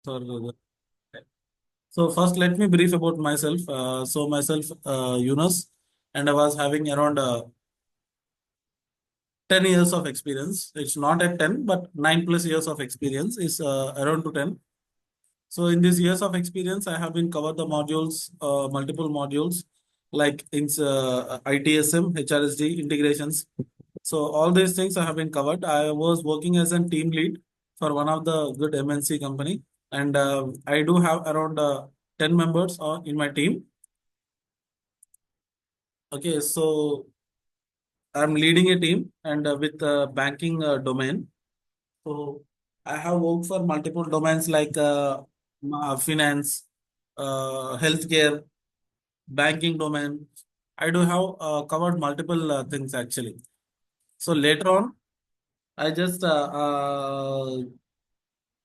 So, so first, let me brief about myself. So myself, Yunus, and I was having around 10 years of experience. It's not at 10, but 9 plus years of experience is around to 10. So in these years of experience, I have been covered the modules, multiple modules like in ITSM, HRSD, integrations. So all these things I have been covered. I was working as a team lead for one of the good MNC company, and I do have around 10 members in my team. Okay, so I'm leading a team and with banking domain. So I have worked for multiple domains like finance, healthcare, banking domain. I do have covered multiple things actually. So later on, I just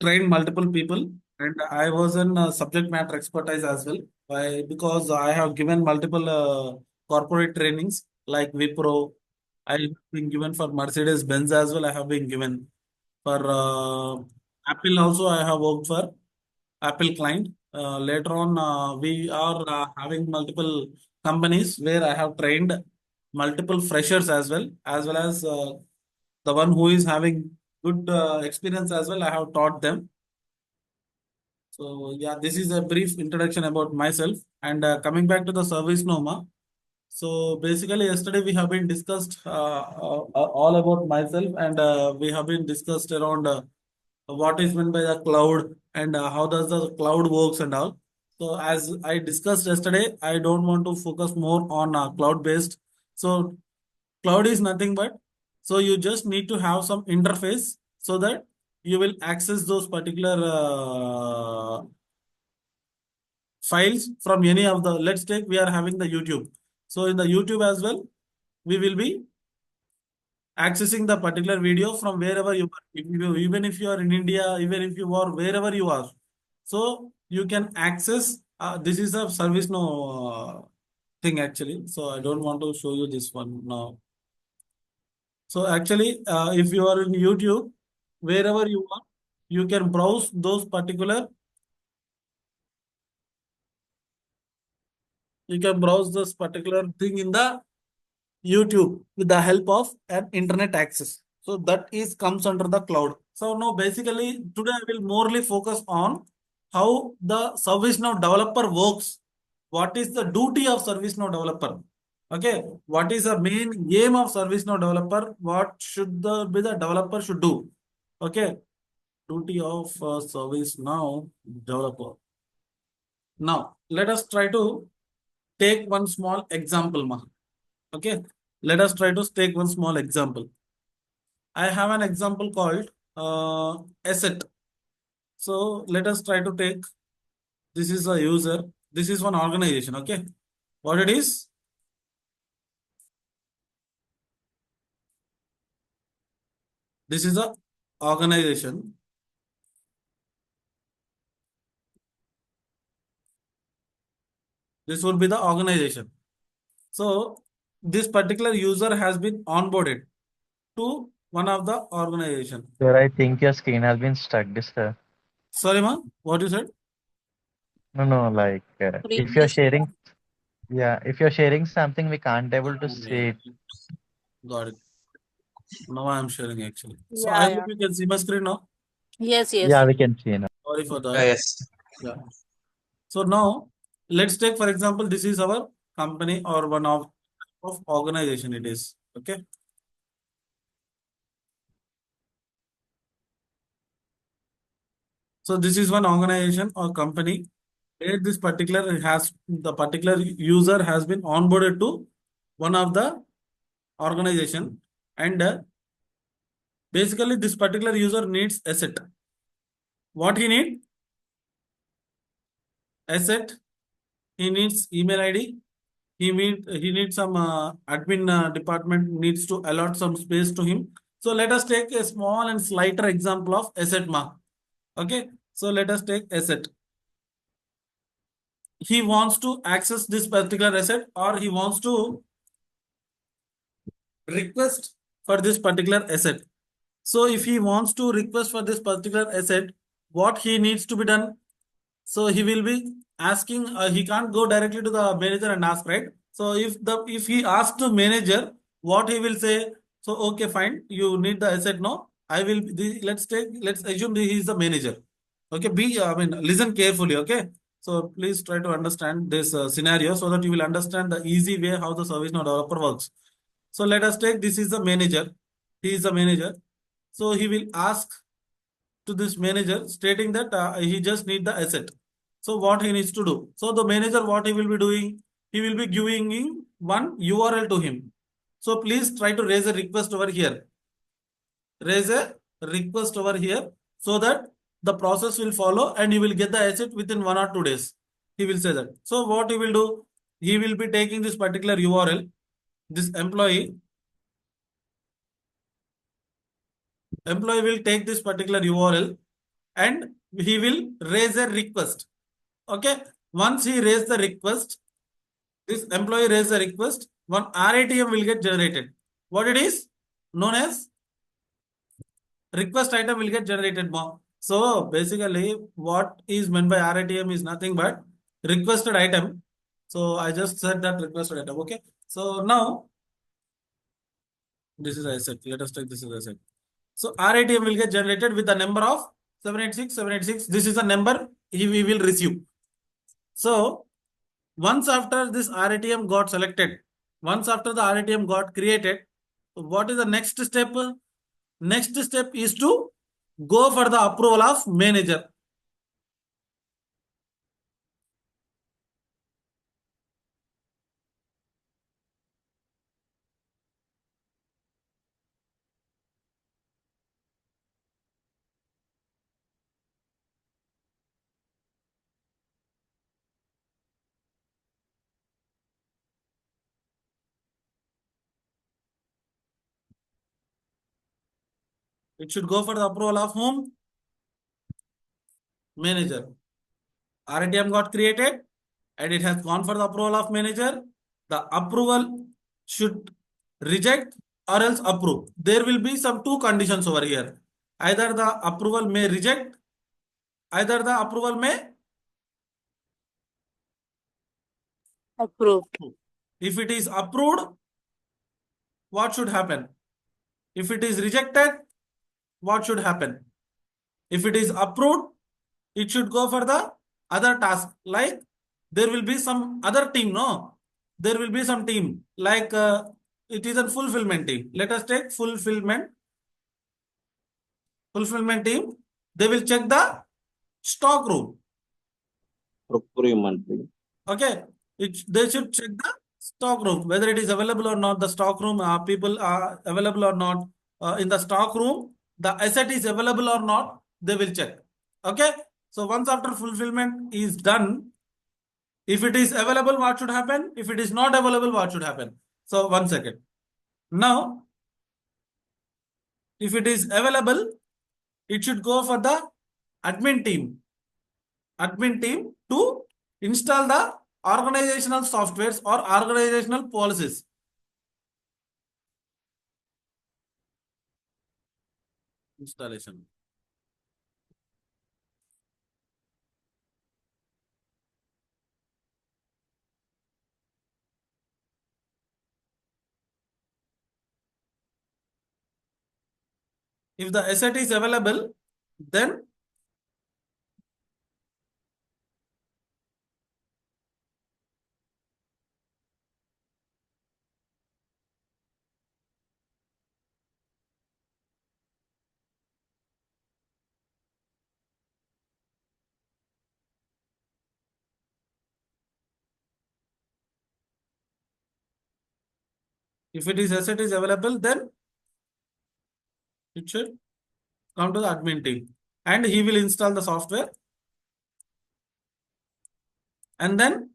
trained multiple people, and I was in subject matter expertise as well. Why? Because I have given multiple corporate trainings like Wipro. I have been given for Mercedes Benz as well. I have been given for Apple also. I have worked for Apple client. Later on, we are having multiple companies where I have trained multiple freshers as well as the one who is having good experience as well. I have taught them. So yeah, this is a brief introduction about myself. And coming back to the service Noma. So basically, yesterday we have been discussed all about myself, and we have been discussed around what is meant by the cloud and how does the cloud works and all. So as I discussed yesterday, I don't want to focus more on cloud based. So cloud is nothing but so you just need to have some interface so that you will access those particular files from any of the, let's take we are having the YouTube. So in the YouTube as well, we will be accessing the particular video from wherever you are. If you, even if you are in India, even if you are wherever you are. So you can access, this is a service no thing actually. So I don't want to show you this one now. So actually, if you are in YouTube, wherever you are, you can browse those particular, you can browse this particular thing in the YouTube with the help of an internet access. So that is comes under the cloud. So now basically today I will morely focus on how the ServiceNow developer works. What is the duty of ServiceNow developer? Okay, what is the main aim of ServiceNow developer? What should the be the developer should do? Okay, duty of ServiceNow developer. Now let us try to take one small example, ma. Okay, let us try to take one small example. I have an example called asset. So let us try to take, this is a user, this is one organization. Okay, what it is? This is a organization. This would be the organization. So this particular user has been onboarded to one of the organization. Sir, I think your screen has been stuck, sir. Sorry, ma, what you said? No, no, like if you're Previous. sharing, yeah, if you're sharing something, we can't able to see Okay, it. got it. Now I am sharing actually. So I Yeah, hope yeah. you can see my screen now. Yes, Yeah, yes. we can see now. Sorry for that. Yes. Yeah. So now let's take for example, this is our company or one of organization it is. Okay. So this is one organization or company where this particular has the particular user has been onboarded to one of the organization, and basically this particular user needs asset. What he need? Asset. He needs email ID. He needs some admin department needs to allot some space to him. So let us take a small and slighter example of asset ma. Okay. So let us take asset. He wants to access this particular asset or he wants to request for this particular asset. So if he wants to request for this particular asset, what he needs to be done. So he will be asking, he can't go directly to the manager and ask, right? So if he asks the manager, what he will say, so okay, fine, you need the asset, no? I will let's assume that he is the manager. Okay, listen carefully, okay? So please try to understand this scenario so that you will understand the easy way how the ServiceNow developer works. So let us take this is the manager. He is the manager. So he will ask to this manager stating that he just need the asset. So what he needs to do? So the manager, what he will be doing? He will be giving one URL to him. So please try to raise a request over here. Raise a request over here so that the process will follow and you will get the asset within 1 or 2 days. He will say that. So what he will do? He will be taking this particular URL. This employee will take this particular URL and he will raise a request. Okay. Once he raise the request, this employee raise the request, one RATM will get generated. What it is? Known as request item will get generated more. So basically what is meant by RATM is nothing but requested item. So I just said that requested item. Okay. So now this is I said. Let us take this as I said. So RATM will get generated with the number of 786. This is the number we will receive. So once after this RATM got selected, once after the RATM got created, what is the next step? Next step is to go for the approval of manager. It should go for the approval of whom? Manager. RATM got created and it has gone for the approval of manager. The approval should reject or else approve. There will be some two conditions over here. Either the approval may reject, either the approval may Approved. approve. If it is approved, what should happen? If it is rejected, what should happen? If it is approved, it should go for the other task. Like there will be some other team, no? There will be some team like it is a fulfillment team. Let us take fulfillment team. They will check the stock room. Procurement. Okay, they should check the stock room whether it is available or not. The stock room people are available or not in the stock room. The asset is available or not. They will check. Okay, so once after fulfillment is done, if it is available, what should happen? If it is not available, what should happen? So 1 second. Now, if it is available, it should go for the admin team. Admin team to install the organizational softwares or organizational policies. Installation. If the asset is available, then if it is asset is available, then it should come to the admin team and he will install the software. And then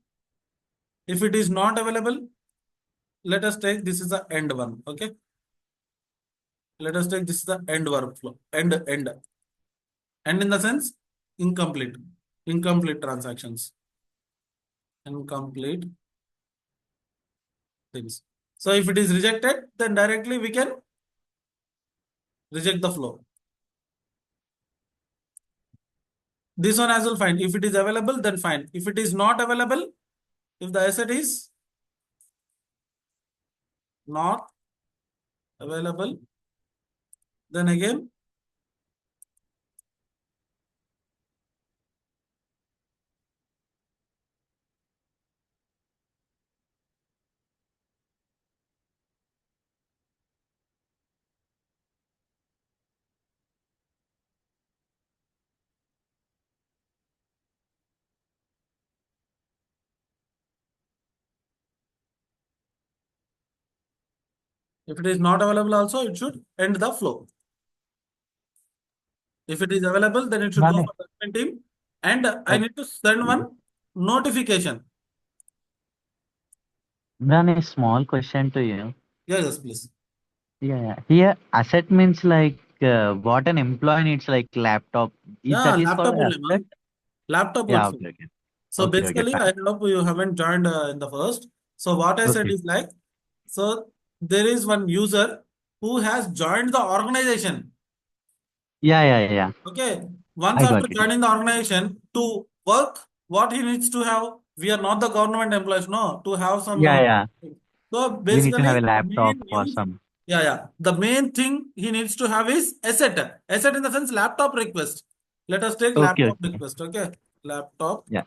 if it is not available, let us take this is the end one. Okay. Let us take this is the end workflow. End. End in the sense incomplete. Incomplete transactions. Incomplete things. So if it is rejected, then directly we can reject the flow. This one as well fine. If it is available, then fine. If it is not available, if the asset is not available, then again if it is not available also, it should end the flow. If it is available, then it should go Nani, for the admin team. And I need to send one notification. Nani, small question to you. Yes, please. Yeah. Here, asset means like what an employee needs, like laptop. Yeah, That is called laptop only, asset. man. Laptop Yeah. also. Okay. So Okay. basically, I Fine. hope you haven't joined in the first. So what I said Okay. is like, so there is one user who has joined the organization. Yeah. Okay. Once I after got it. joining the organization to work, what he needs to have, we are not the government employees, no, to have some. Yeah. So We need to have basically, a laptop main or use, some. yeah. The main thing he needs to have is asset. Asset in the sense laptop request. Let us take laptop Okay. request. Okay. Laptop. Yeah.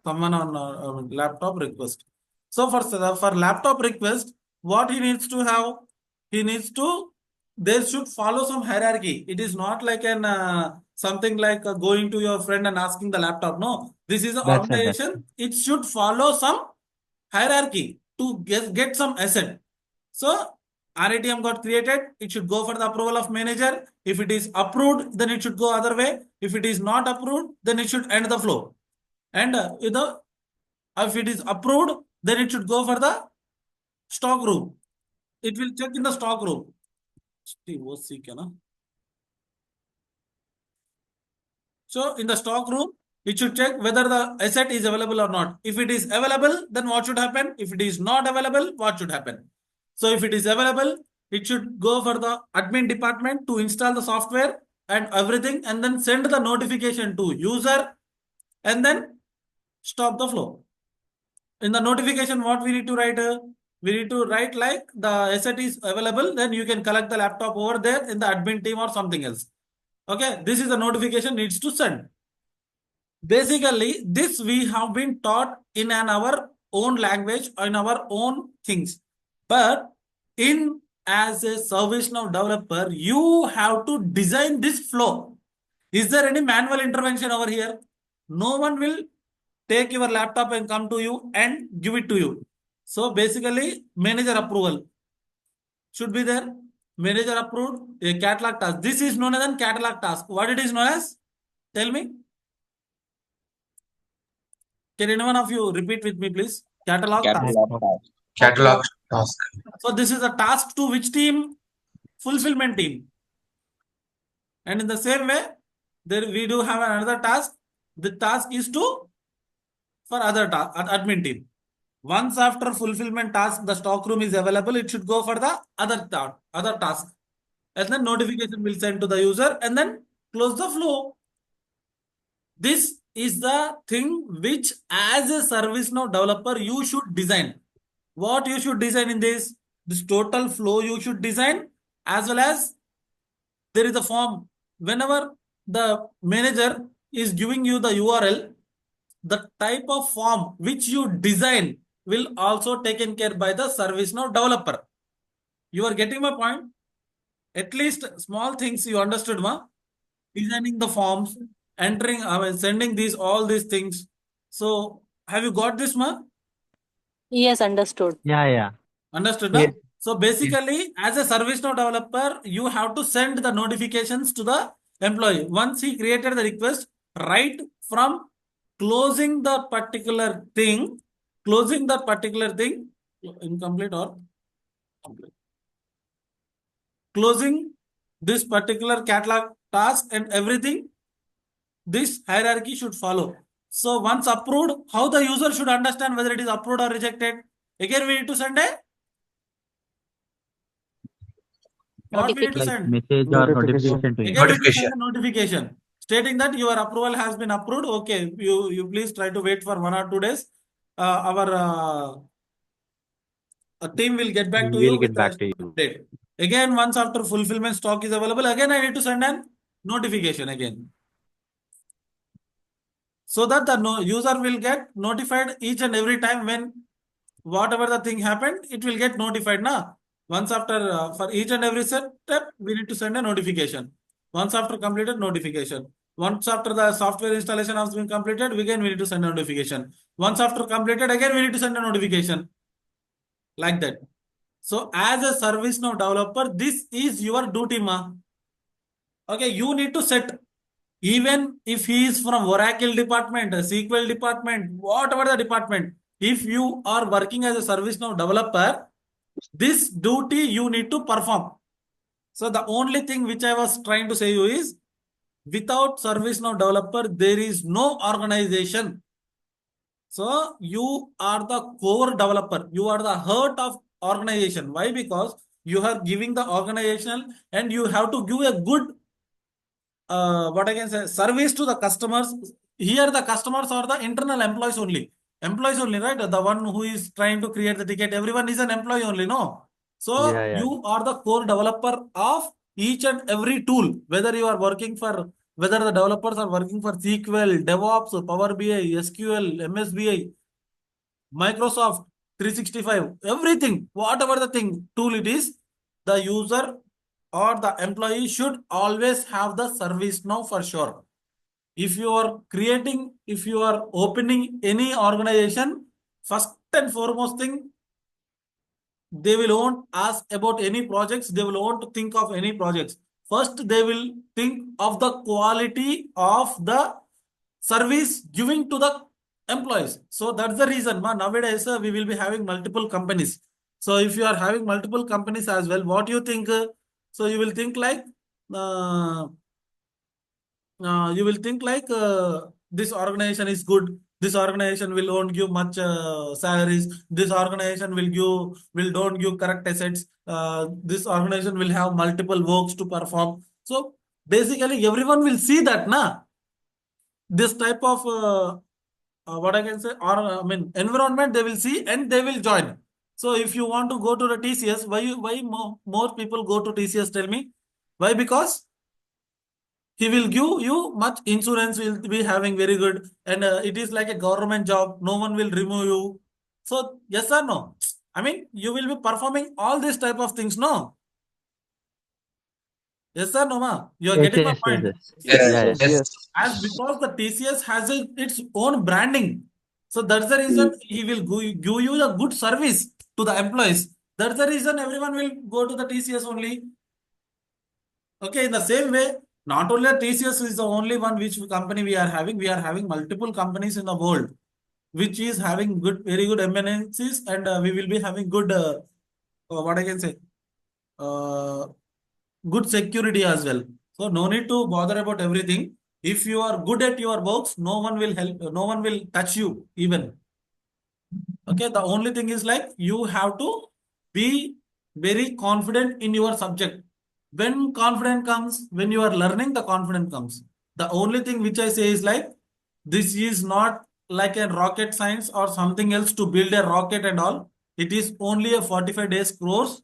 Someone on laptop request. So for laptop request, what he needs to have, he needs to, they should follow some hierarchy. It is not like an something like going to your friend and asking the laptop. No, this is an That's it. organization. It should follow some hierarchy to get some asset. So RATM got created. It should go for the approval of manager. If it is approved, then it should go other way. If it is not approved, then it should end the flow. And if it is approved, then it should go for the stock room. It will check in the stock room. So in the stock room, it should check whether the asset is available or not. If it is available, then what should happen? If it is not available, what should happen? So if it is available, it should go for the admin department to install the software and everything, and then send the notification to user, and then stop the flow. In the notification, what we need to write? We need to write like the asset is available, then you can collect the laptop over there in the admin team or something else. Okay, this is the notification needs to send. Basically, this we have been taught in our own language, in our own things. But in as a ServiceNow developer, you have to design this flow. Is there any manual intervention over here? No one will take your laptop and come to you and give it to you. So basically, manager approval should be there. Manager approved a catalog task. This is known as a catalog task. What it is known as? Tell me. Can anyone of you repeat with me, please? Catalog task. Catalog task. So this is a task to which team? Fulfillment team. And in the same way, there we do have another task. The task is to for other admin team. Once after fulfillment task, the stock room is available, it should go for the other task. And then notification will send to the user and then close the flow. This is the thing which as a ServiceNow developer, you should design. What you should design in this? This total flow you should design, as well as there is a form. Whenever the manager is giving you the URL, the type of form which you design will also taken care by the ServiceNow developer. You are getting my point? At least small things you understood, ma? Designing the forms, entering, sending all these things. So have you got this, ma? Yes, understood. Yeah. Understood, Yeah. na? So basically, as a ServiceNow developer, you have to send the notifications to the employee. Once he created the request, right from closing the particular thing, incomplete or complete. Closing this particular catalog task and everything, this hierarchy should follow. So once approved, how the user should understand whether it is approved or rejected? Again, we need to send a what we need to Like send? message or notification to him. Again, we need to send a notification. stating that your approval has been approved. Okay, you please try to wait for 1 or 2 days. Our team will get back to you We'll with get the back to you. update. Again, once after fulfillment stock is available, again I need to send an notification again. So that the user will get notified each and every time when whatever the thing happened, it will get notified now. Once after for each and every step, we need to send a notification. Once after completed notification. Once after the software installation has been completed, again we need to send a notification. Once after completed, again we need to send a notification. Like that. So as a ServiceNow developer, this is your duty, ma. Okay, you need to set, even if he is from Oracle department, a SQL department, whatever the department, if you are working as a ServiceNow developer, this duty you need to perform. So the only thing which I was trying to say you is, without ServiceNow developer, there is no organization. So you are the core developer. You are the heart of organization. Why? Because you are giving the organizational and you have to give a good what I can say, service to the customers. Here the customers are the internal employees only. Employees only, right? The one who is trying to create the ticket, everyone is an employee only, no? So Yeah. you are the core developer of each and every tool, whether you are working for, whether the developers are working for SQL, DevOps, Power BI, SQL, MSBI, Microsoft 365, everything, whatever the thing, tool it is, the user or the employee should always have the service now for sure. If you are creating, if you are opening any organization, first and foremost thing, they will won't ask about any projects, they will won't think of any projects. First, they will think of the quality of the service giving to the employees. So that's the reason nowadays we will be having multiple companies. So if you are having multiple companies as well, what you think? So you will think like uh, this organization is good. This organization will won't give much salaries. This organization will don't give correct assets. This organization will have multiple works to perform. So basically, everyone will see that, na, this type of what I can say, or I mean environment they will see and they will join. So if you want to go to the TCS, why more people go to TCS? Tell me why? Because he will give you much insurance, will be having very good, and it is like a government job, no one will remove you. So yes or no? I mean, you will be performing all these type of things, no? Yes or no, ma? You are Yes, getting my yes, yes, point. yes. See, Yes, Yeah, yeah. yes, Yes. as because the TCS has its own branding, so that's the reason he will give you a good service to the employees. That's the reason everyone will go to the TCS only. Okay, in the same way, not only TCS is the only one which company we are having. We are having multiple companies in the world which is having good, very good MNCs, and we will be having good, what I can say, uh, good security as well. So no need to bother about everything. If you are good at your works, no one will help, no one will touch you even. Okay, the only thing is like you have to be very confident in your subject. When confidence comes, when you are learning, the confidence comes. The only thing which I say is like, this is not like a rocket science or something else to build a rocket and all. It is only a 45 days course.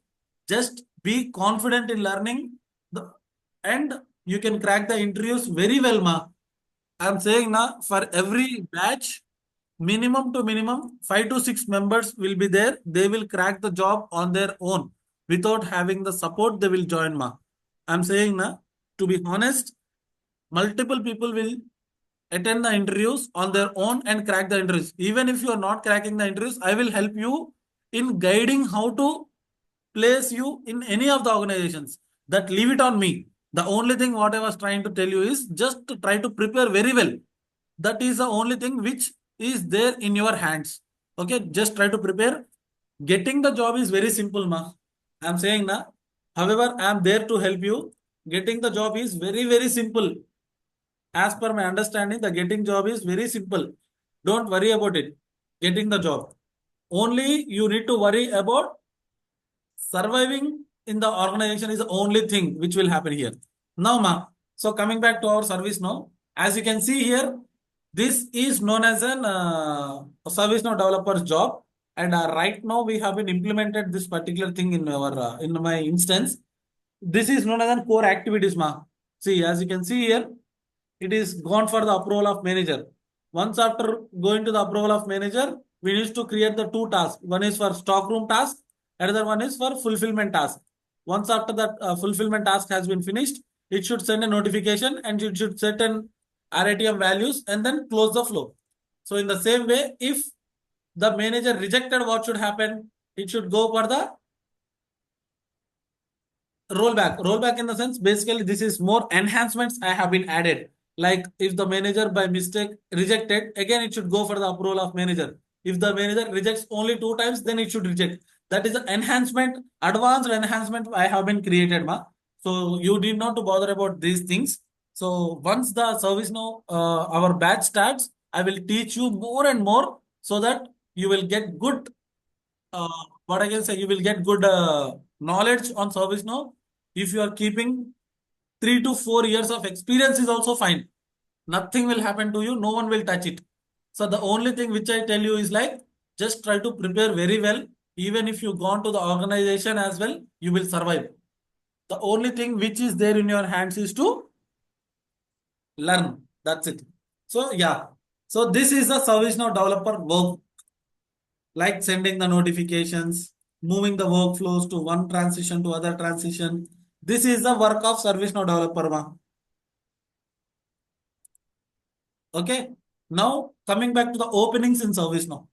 Just be confident in learning the, and you can crack the interviews very well, ma. I'm saying now for every batch, minimum to minimum 5 to 6 members will be there. They will crack the job on their own without having the support. They will join, ma. I'm saying now, to be honest, multiple people will attend the interviews on their own and crack the interviews. Even if you are not cracking the interviews, I will help you in guiding how to place you in any of the organizations. That leave it on me. The only thing what I was trying to tell you is just to try to prepare very well. That is the only thing which is there in your hands. Okay, just try to prepare. Getting the job is very simple, ma. I'm saying na. However, I am there to help you. Getting the job is very, very simple. As per my understanding, the getting job is very simple. Don't worry about it. Getting the job. Only you need to worry about surviving in the organization is the only thing which will happen here. Now, ma. So coming back to our service now. As you can see here, this is known as an ServiceNow developer's job. And right now we have been implemented this particular thing in our in my instance. This is known as an core activities, ma. See, as you can see here, it is gone for the approval of manager. Once after going to the approval of manager, we need to create the two tasks. One is for stockroom task, another one is for fulfillment task. Once after that fulfillment task has been finished, it should send a notification and it should set an RATM values and then close the flow. So in the same way, if the manager rejected, what should happen? It should go for the rollback. Rollback in the sense, basically, this is more enhancements I have been added. Like if the manager by mistake rejected, again it should go for the approval of manager. If the manager rejects only 2 times, then it should reject. That is the enhancement, advanced enhancement I have been created, ma. So you need not to bother about these things. So once the service now our batch starts, I will teach you more and more so that you will get good uh, what I can say, you will get good knowledge on ServiceNow. If you are keeping 3 to 4 years of experience is also fine. Nothing will happen to you. No one will touch it. So the only thing which I tell you is like, just try to prepare very well. Even if you gone to the organization as well, you will survive. The only thing which is there in your hands is to learn. That's it. So yeah. So this is the ServiceNow developer work, like sending the notifications, moving the workflows to one transition to other transition. This is the work of ServiceNow developer, ma. Okay. Now coming back to the openings in ServiceNow,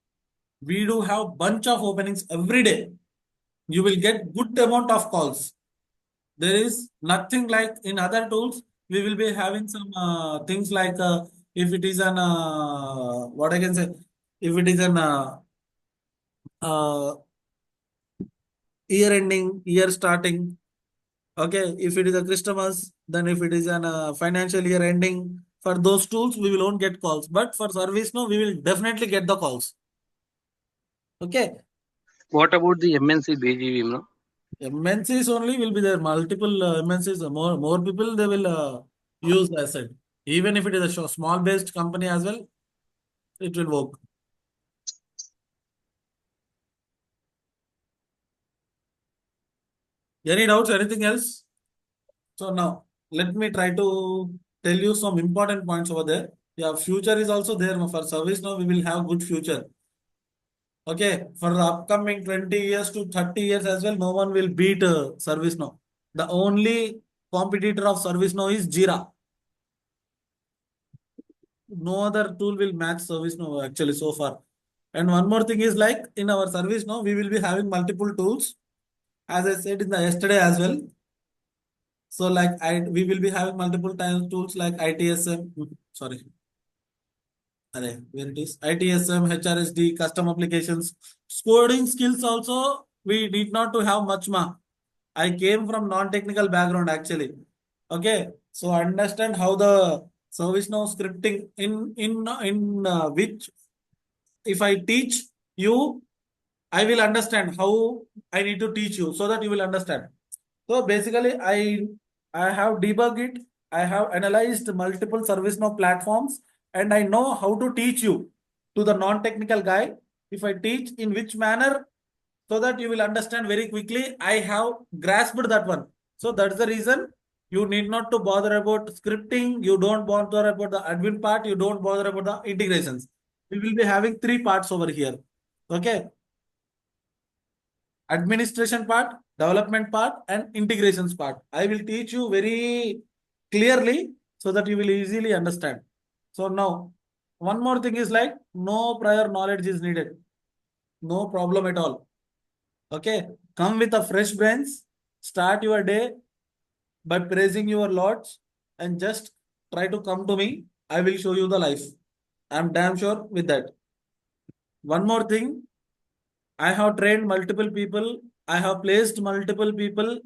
we do have bunch of openings every day. You will get good amount of calls. There is nothing like in other tools. We will be having some things like if it is an what I can say, if it is an uh, year ending, year starting. Okay, if it is a customers, then if it is an financial year ending, for those tools we will won't get calls. But for ServiceNow, we will definitely get the calls. Okay, What about the MNC BGV? No? MNCs only will be there. Multiple MNCs, more people they will use the asset. Even if it is a small based company as well, it will work. Any doubts? Anything else? So now let me try to tell you some important points over there. Yeah, future is also there for ServiceNow. We will have good future. Okay, for the upcoming 20 years to 30 years as well, no one will beat ServiceNow. The only competitor of ServiceNow is Jira. No other tool will match ServiceNow actually so far. And one more thing is like in our ServiceNow, we will be having multiple tools. As I said in the yesterday as well. So like we will be having multiple times tools like ITSM. Sorry. Array, where it is? ITSM, HRSD, custom applications. Coding skills also, we need not to have much ma. I came from non-technical background actually. Okay, so understand how the ServiceNow scripting in which if I teach you, I will understand how I need to teach you so that you will understand. So basically, I have debugged it. I have analyzed multiple ServiceNow platforms, and I know how to teach you to the non-technical guy. If I teach in which manner, so that you will understand very quickly. I have grasped that one. So that's the reason you need not to bother about scripting. You don't bother about the admin part. You don't bother about the integrations. We will be having 3 parts over here. Okay, administration part, development part, and integrations part. I will teach you very clearly so that you will easily understand. So now, one more thing is like no prior knowledge is needed. No problem at all. Okay, come with a fresh brains, start your day by praising your lords and just try to come to me. I will show you the life. I'm damn sure with that. One more thing, I have trained multiple people. I have placed multiple people.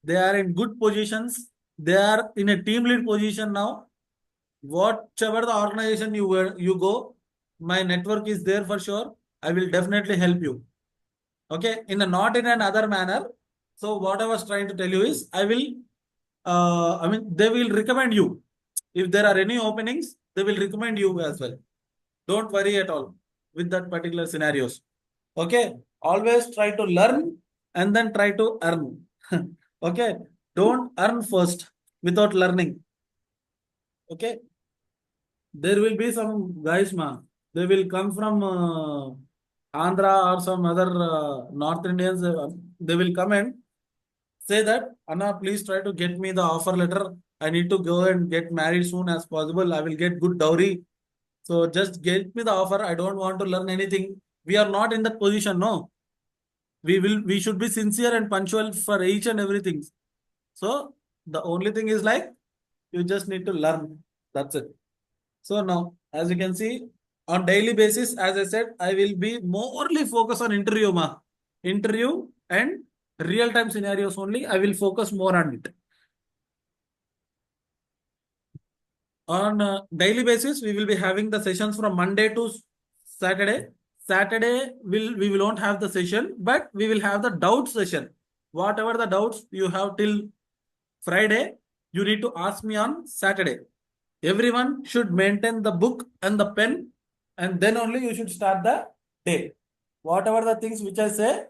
They are in good positions. They are in a team lead position now. Whatever the organization you go, my network is there for sure. I will definitely help you. Okay, in a not in another manner. So what I was trying to tell you is, I mean, they will recommend you. If there are any openings, they will recommend you as well. Don't worry at all with that particular scenarios. Okay. Always try to learn and then try to earn. Okay. Don't earn first without learning. Okay. There will be some guys, ma. They will come from Andhra or some other North Indians. They will come and say that, Anna, please try to get me the offer letter. I need to go and get married soon as possible. I will get good dowry. So just get me the offer. I don't want to learn anything. We are not in that position, no. We should be sincere and punctual for each and everything. So the only thing is like you just need to learn. That's it. So now, as you can see, on daily basis, as I said, I will be morely focused on interview, interview and real-time scenarios only. I will focus more on it. On daily basis, we will be having the sessions from Monday to Saturday. Saturday we won't have the session, but we will have the doubt session. Whatever the doubts you have till Friday, you need to ask me on Saturday. Everyone should maintain the book and the pen, and then only you should start the day. Whatever the things which I say,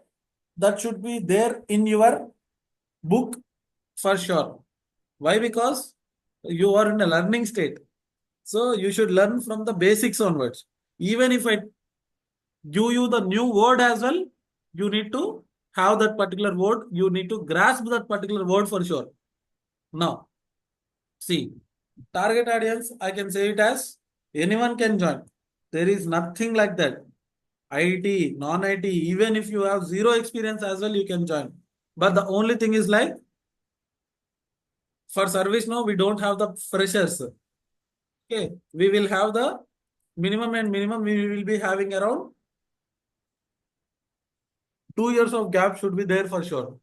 that should be there in your book for sure. Why? Because you are in a learning state. So you should learn from the basics onwards. Even if I give you the new word as well, you need to have that particular word. You need to grasp that particular word for sure. Now, see, target audience, I can say it as anyone can join. There is nothing like that. IT, non-IT, even if you have zero experience as well, you can join. But the only thing is like, for ServiceNow, we don't have the freshers. Okay, we will have the minimum and minimum, we will be having around 2 years of gap should be there for sure.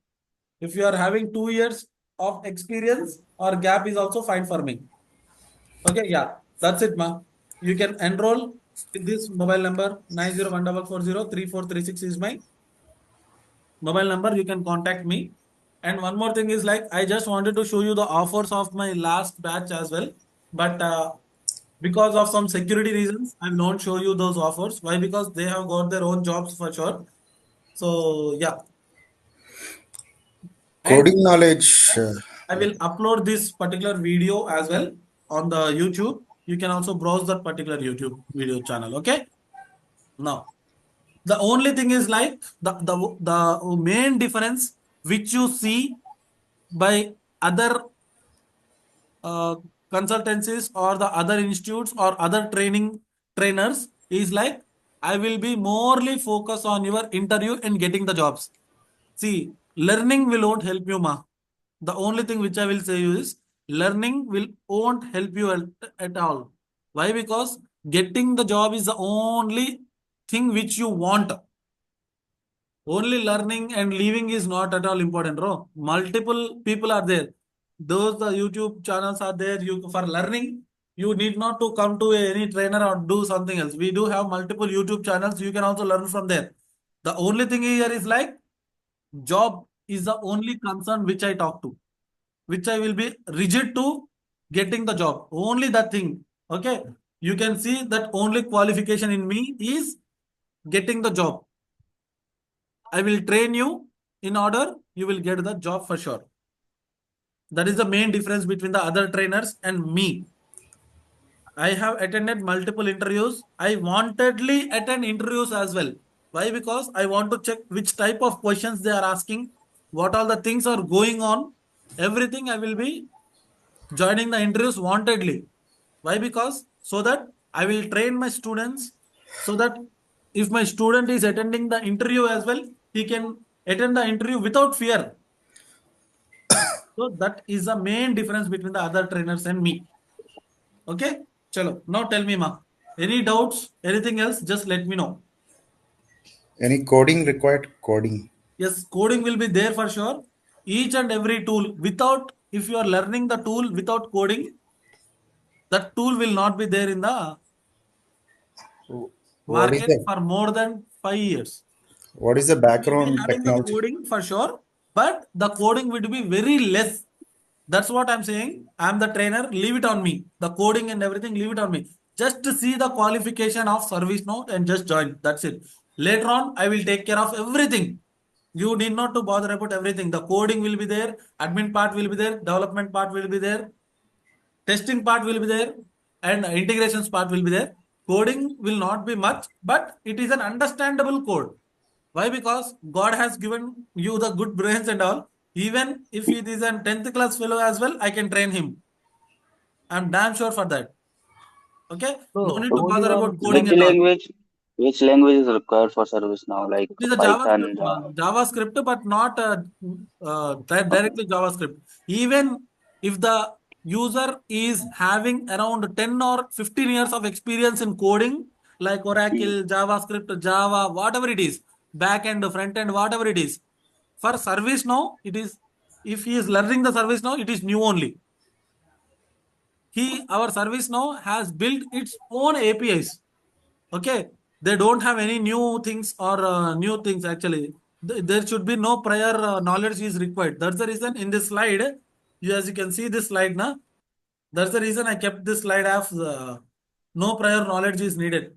If you are having 2 years of experience or gap is also fine for me. Okay, yeah, that's it, ma. You can enroll in this mobile number 9014403436 is my mobile number. You can contact me. And one more thing is like, I just wanted to show you the offers of my last batch as well. But because of some security reasons, I will not show you those offers. Why? Because they have got their own jobs for sure. So yeah. And Coding knowledge. I will upload this particular video as well on the YouTube. You can also browse that particular YouTube video channel. Okay. Now, the only thing is like the main difference which you see by other uh, consultancies or the other institutes or other trainers is like, I will be morely focused on your interview and getting the jobs. See, learning will won't help you, ma. The only thing which I will say you is learning will won't help you at all. Why? Because getting the job is the only thing which you want. Only learning and leaving is not at all important, bro. Multiple people are there. Those the YouTube channels are there. You for learning, you need not to come to any trainer or do something else. We do have multiple YouTube channels. You can also learn from there. The only thing here is like job is the only concern which I talk to, which I will be rigid to getting the job. Only that thing. Okay. You can see that only qualification in me is getting the job. I will train you in order you will get the job for sure. That is the main difference between the other trainers and me. I have attended multiple interviews. I wantedly attend interviews as well. Why? Because I want to check which type of questions they are asking, what all the things are going on. Everything I will be joining the interviews wantedly. Why? Because so that I will train my students so that if my student is attending the interview as well, he can attend the interview without fear. So that is the main difference between the other trainers and me. Okay? Chalo. Now tell me, ma. Any doubts? Anything else? Just let me know. Any coding required? Coding. Yes, coding will be there for sure. Each and every tool, without, if you are learning the tool without coding, that tool will not be there in the What is market the for more than 5 years. what is the You will be background having the technology? coding for sure, but the coding will be very less. That's what I'm saying. I'm the trainer. Leave it on me. The coding and everything, leave it on me. Just to see the qualification of ServiceNow and just join. That's it. Later on, I will take care of everything. You need not to bother about everything. The coding will be there, admin part will be there, development part will be there, testing part will be there, and integrations part will be there. Coding will not be much, but it is an understandable code. Why? Because God has given you the good brains and all. Even if it is an 10th class fellow as well, I can train him. I'm damn sure for that. Okay? No So need to only bother on about coding Which and all. language? Which language is required for service now? Like It is a Python, JavaScript, Java. JavaScript, but not Okay. directly JavaScript. Even if the user is having around 10 or 15 years of experience in coding, like Oracle, JavaScript, Java, whatever it is, back end, front end, whatever it is, for service now, it is, if he is learning the service now, it is new only. Our service now has built its own APIs. Okay, they don't have any new things or new things actually. There should be no prior knowledge is required. That's the reason in this slide, as you can see this slide now, that's the reason I kept this slide as no prior knowledge is needed.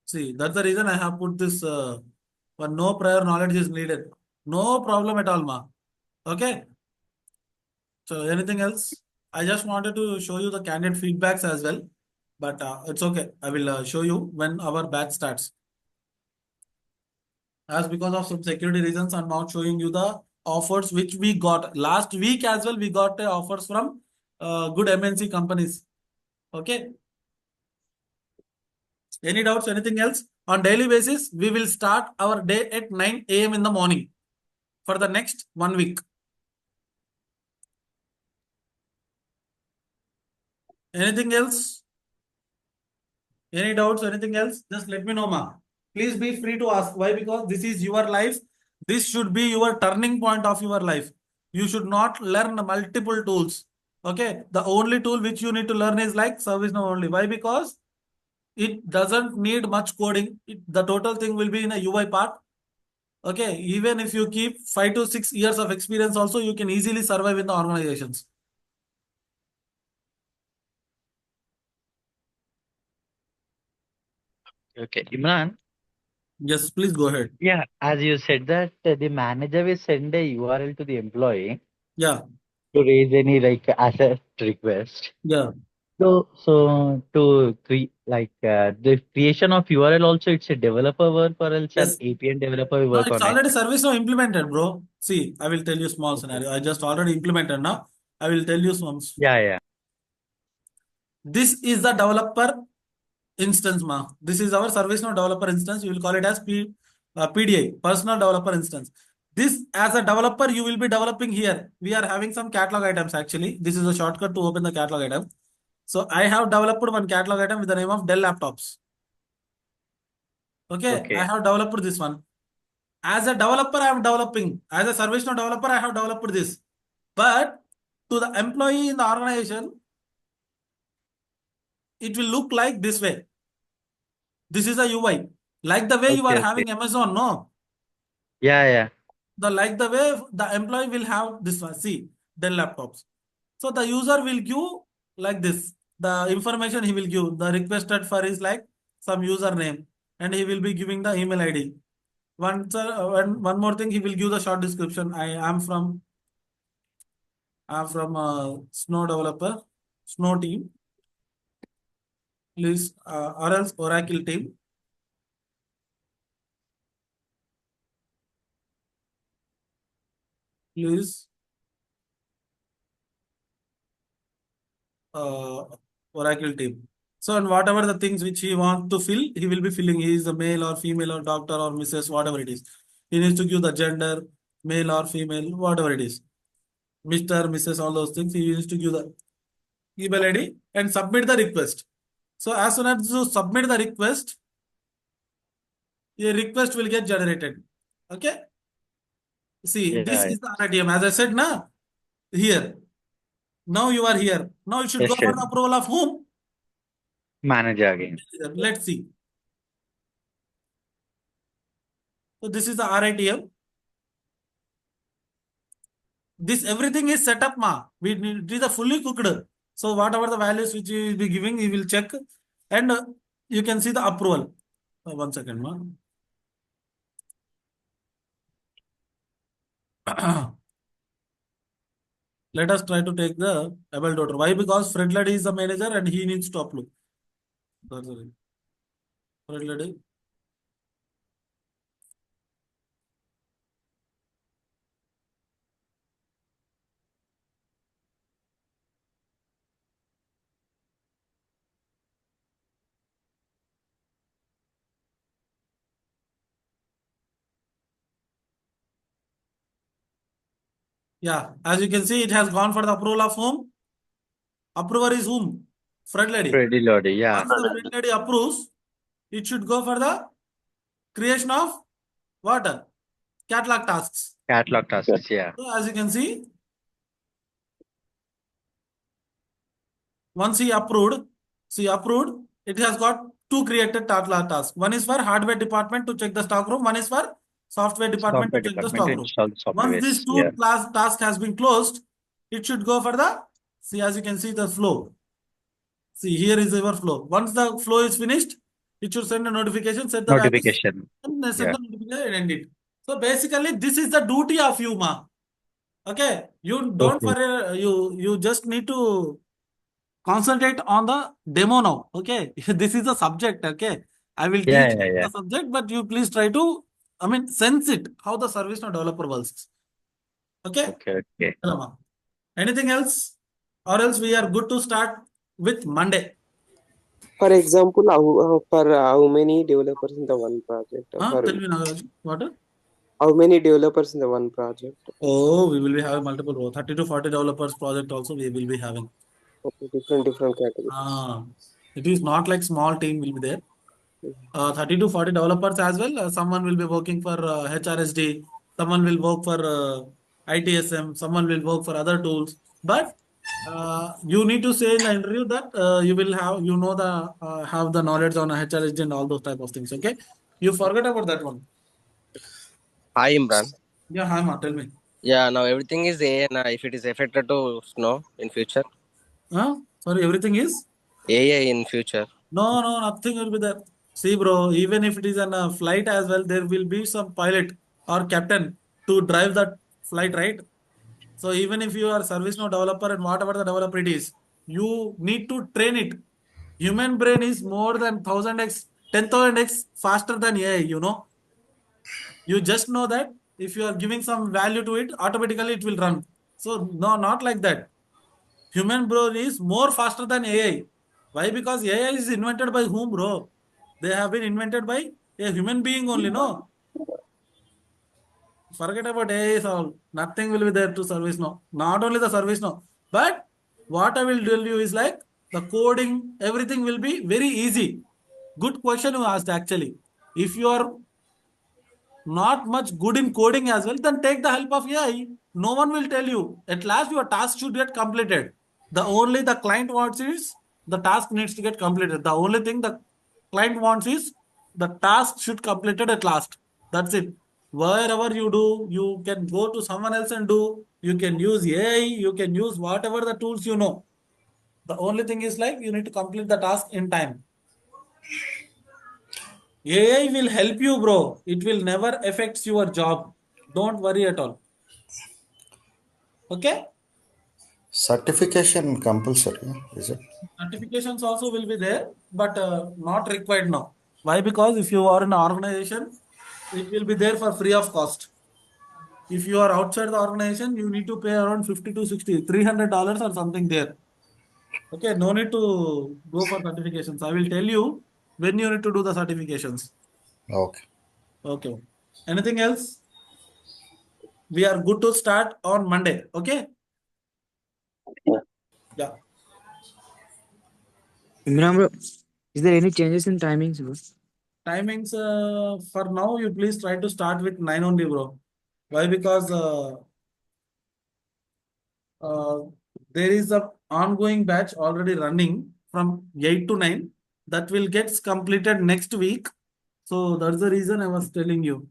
See, that's the reason I have put this one, no prior knowledge is needed. No problem at all, ma. Okay. So anything else? I just wanted to show you the candidate feedbacks as well, but it's okay. I will show you when our batch starts. As because of some security reasons, I'm not showing you the offers which we got last week as well. We got offers from good MNC companies. Okay. Any doubts? Anything else? On daily basis, we will start our day at 9 a.m. in the morning for the next 1 week. Anything else? Any doubts? Anything else? Just let me know, ma. Please be free to ask. Why? Because this is your life. This should be your turning point of your life. You should not learn multiple tools. Okay. The only tool which you need to learn is like ServiceNow only. Why? Because it doesn't need much coding. The total thing will be in a UI part. Okay. Even if you keep 5 to 6 years of experience, also you can easily survive in the organizations. Okay, Imran. Yes, please go ahead. Yeah, as you said that the manager will send a URL to the employee Yeah. to raise any like asset request. Yeah. So to create like the creation of URL also it's a developer work or else an Yes. APN developer will No, work it's on it. already ServiceNow implemented, bro. See, I will tell you small Okay. scenario. I just already implemented now. I will tell you some. Yeah. This is the developer instance, ma. This is our ServiceNow developer instance. You will call it as PDI, personal developer instance. This as a developer, you will be developing here. We are having some catalog items actually. This is a shortcut to open the catalog item. So I have developed one catalog item with the name of Dell laptops. Okay, I Okay. have developed this one. As a developer, I am developing. As a ServiceNow developer, I have developed this. But to the employee in the organization, it will look like this way. This is a UI. Like the way you are Okay. having Amazon, no? Yeah. Like the way the employee will have this one. See, Dell laptops. So the user will give like this. The information he will give. The requested for is like some username, and he will be giving the email ID. One more thing, he will give the short description. I'm from Snow developer, Snow team, please, or else Oracle team. Please, uh, Oracle team. So, and whatever the things which he wants to fill, he will be filling. He is a male or female or doctor or Mrs. whatever it is. He needs to give the gender, male or female, whatever it is. Mr., Mrs., all those things. He needs to give the email ID and submit the request. So, as soon as you submit the request, a request will get generated. Okay. See, this Yeah. is the RTM. As I said, na here. Now you are here. Now it should go Yes, for sir. the approval of whom? Manager again. Let's see. So this is the RITM. This everything is set up, ma. It is a fully cooked. So whatever the values which you will be giving, you will check, and you can see the approval. 1 second, ma. Let us try to take the able daughter. Why? Because Fred Lady is the manager and he needs to upload. That's the reason. Fred Lady. Yeah, as you can see, it has gone for the approval of whom? Approver is whom? Fred Lady. Pretty Lordy, yeah. Once the Fred Lady approves, it should go for the creation of what? Catalog tasks. Catalog tasks, yeah. So as you can see, once he approved, it has got two created catalog tasks. One is for hardware department to check the stock room. One is for software department Software to check the department stock to room. install the software. Once these Yeah. two task has been closed, it should go for the, see, as you can see the flow. See, here is our flow. Once the flow is finished, it should send a notification, set the values, Notification. and send Yeah. the notification and end it. So basically, this is the duty of you, ma. Okay, you don't Okay. you just need to concentrate on the demo now. Okay, this is the subject. Okay, I will Yeah, teach yeah, yeah. the subject, but you please try to, I mean, sense it how the ServiceNow developer works. Okay. Okay, okay. Hello, ma. Anything else, or else we are good to start with Monday. For example, how many developers in the one project? Tell me, Nagaraj, what? How many developers in the one project? Oh, we will be having multiple 30 to 40 developers project also we will be having. Okay, different categories. It is not like small team will be there. 30 to 40 developers as well. Someone will be working for HRSD, someone will work for ITSM, someone will work for other tools. But you need to say in the interview that you will have, have the knowledge on HRSD and all those type of things. Okay, you forget about that one. Hi Imran. Yeah, hi, ma, tell me. Yeah, now everything is AI. Now, if it is affected to snow in future, Sorry, everything is. AI in future. No, nothing will be there. See, bro, even if it is on a flight as well, there will be some pilot or captain to drive that flight, right? So even if you are ServiceNow developer and whatever the developer it is, you need to train it. Human brain is more than 1000x, 10,000x faster than AI, you know. You just know that if you are giving some value to it, automatically it will run. So no, not like that. Human brain is more faster than AI. Why? Because AI is invented by whom, bro? They have been invented by a human being only, no? Forget about AI is all. Nothing will be there to ServiceNow. Not only the ServiceNow, but what I will tell you is like the coding, everything will be very easy. Good question you asked actually. If you are not much good in coding as well, then take the help of AI. No one will tell you. At last, your task should get completed. The only the client wants is the task needs to get completed. The only thing the client wants is the task should completed at last. That's it. Wherever you do, you can go to someone else and do. You can use AI. You can use whatever the tools you know. The only thing is like you need to complete the task in time. AI will help you, bro. It will never affects your job. Don't worry at all. Okay? Certification compulsory, is it? Certifications also will be there, but not required now. Why? Because if you are in an organization, it will be there for free of cost. If you are outside the organization, you need to pay around 50 to 60, $300 or something there. Okay, no need to go for certifications. I will tell you when you need to do the certifications. Okay. Okay. Anything else? We are good to start on Monday. Okay? Yeah. Imran bro, is there any changes in timings, bro? Timings for now, you please try to start with 9 only, bro. Why? Because uh, there is a ongoing batch already running from 8 to 9 that will get completed next week. So that's the reason I was telling you.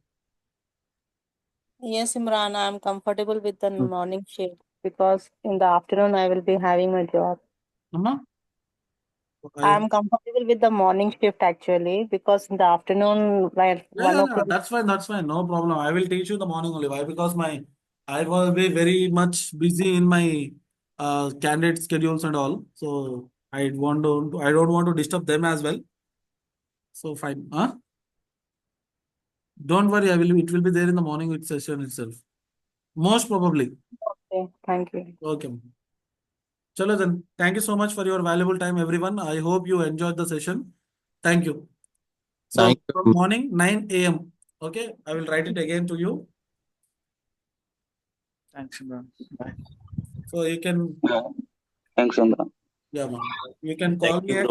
Yes, Imran, I'm comfortable with the morning shift because in the afternoon I will be having a job. Amma? I'm comfortable with the morning shift actually because in the afternoon, like Yeah, 1 o'clock. that's fine. That's fine. No problem. I will teach you the morning only. Why? Because I will be very much busy in my candidate schedules and all. So I don't want to disturb them as well. So fine. Huh? Don't worry. It will be there in the morning with session itself. Most probably. Okay, thank you. Okay. Chalo then. Thank you so much for your valuable time, everyone. I hope you enjoyed the session. Thank you. So Thank from you. morning 9 a.m. Okay. I will write it again to you. Thanks, Imran. Bye. So you can, Thanks, Imran. yeah, man. You can call me at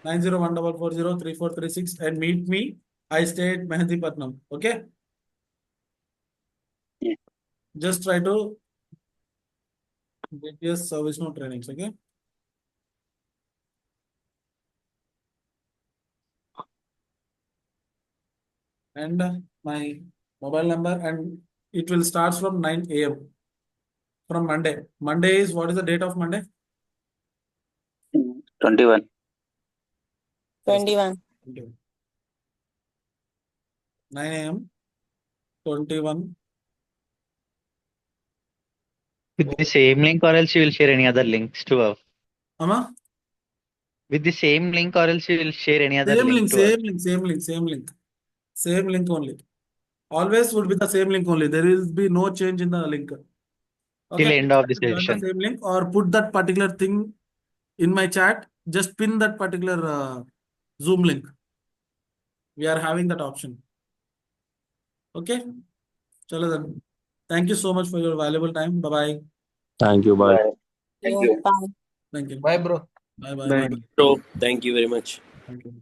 90144033436 and meet me. I stay at Mehendipatnam. Okay. Yeah. Just try to get your ServiceNow trainings. Okay. And my mobile number, and it will start from 9 a.m. from Monday. Monday is, what is the date of Monday? 21. Yes. 21. 9 a.m. 21. With the same link, or else you will share any other links to us. Amma? With the same link, or else you will share any other Same link link, to us. same link, same link, same link. Same link only. Always would be the same link only. There will be no change in the link. Till Okay. end of the Join the session. same link or put that particular thing in my chat. Just pin that particular Zoom link. We are having that option. Okay. Chalo then. Thank you so much for your valuable time. Bye bye. Thank you. Bye. Bye. Thank you. Bye. Thank you. Bye, bro. Bye bye. Bye. Bye bye. Bro, thank you very much. Thank you.